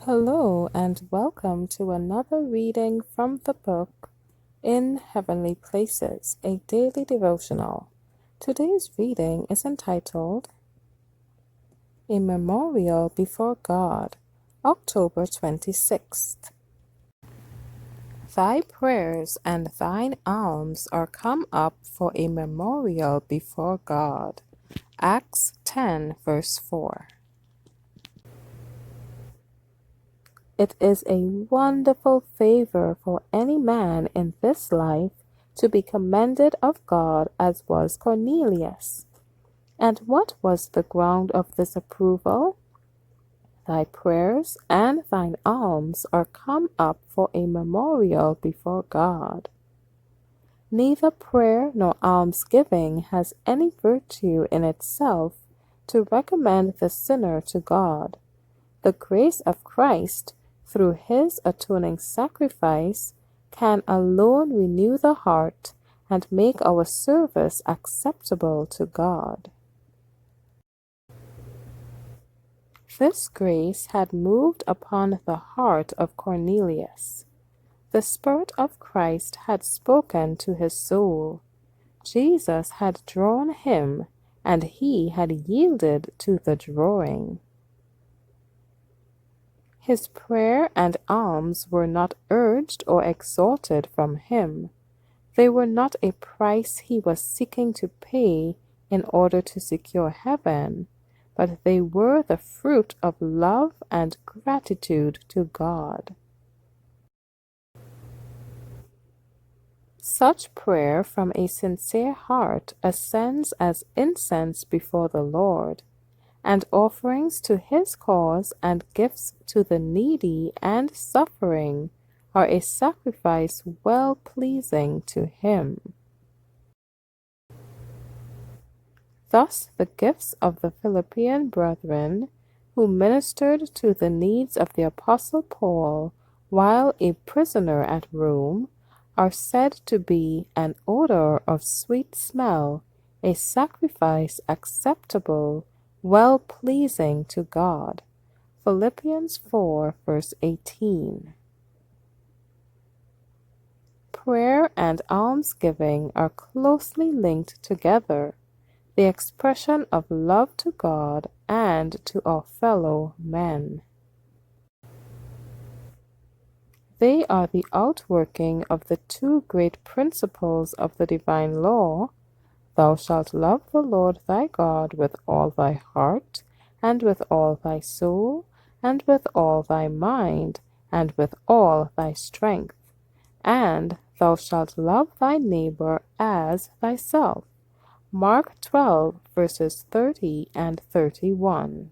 Hello and welcome to another reading from the book In Heavenly Places, a daily devotional. Today's reading is entitled A Memorial Before God, October 26th. Thy prayers and thine alms are come up for a memorial before God. Acts 10, verse 4. It is a wonderful favor for any man in this life to be commended of God as was Cornelius. And what was the ground of this approval? Thy prayers and thine alms are come up for a memorial before God. Neither prayer nor almsgiving has any virtue in itself to recommend the sinner to God. The grace of Christ, through his atoning sacrifice, can alone renew the heart and make our service acceptable to God. This grace had moved upon the heart of Cornelius. The Spirit of Christ had spoken to his soul. Jesus had drawn him, and he had yielded to the drawing. His prayer and alms were not urged or extorted from him. They were not a price he was seeking to pay in order to secure heaven, but they were the fruit of love and gratitude to God. Such prayer from a sincere heart ascends as incense before the Lord, and offerings to his cause and gifts to the needy and suffering are a sacrifice well pleasing to him. Thus the gifts of the Philippian brethren, who ministered to the needs of the Apostle Paul while a prisoner at Rome, are said to be an odor of sweet smell, a sacrifice acceptable, well-pleasing to God. Philippians 4, verse 18. Prayer and almsgiving are closely linked together, the expression of love to God and to our fellow men. They are the outworking of the two great principles of the divine law: Thou shalt love the Lord thy God with all thy heart, and with all thy soul, and with all thy mind, and with all thy strength. And thou shalt love thy neighbor as thyself. Mark 12, verses 30 and 31.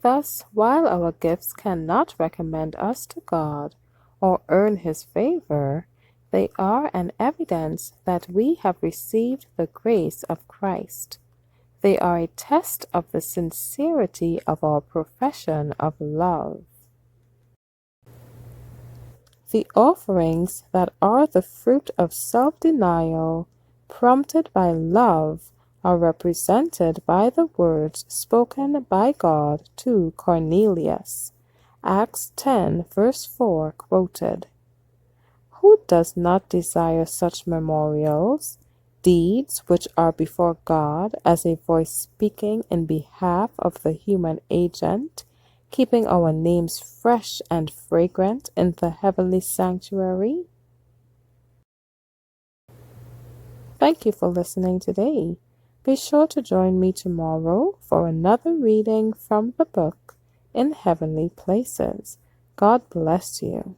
Thus, while our gifts cannot recommend us to God or earn his favor, they are an evidence that we have received the grace of Christ. They are a test of the sincerity of our profession of love. The offerings that are the fruit of self-denial, prompted by love, are represented by the words spoken by God to Cornelius. Acts 10, verse 4 quoted. Who does not desire such memorials, deeds which are before God as a voice speaking in behalf of the human agent, keeping our names fresh and fragrant in the heavenly sanctuary? Thank you for listening today. Be sure to join me tomorrow for another reading from the book In Heavenly Places. God bless you.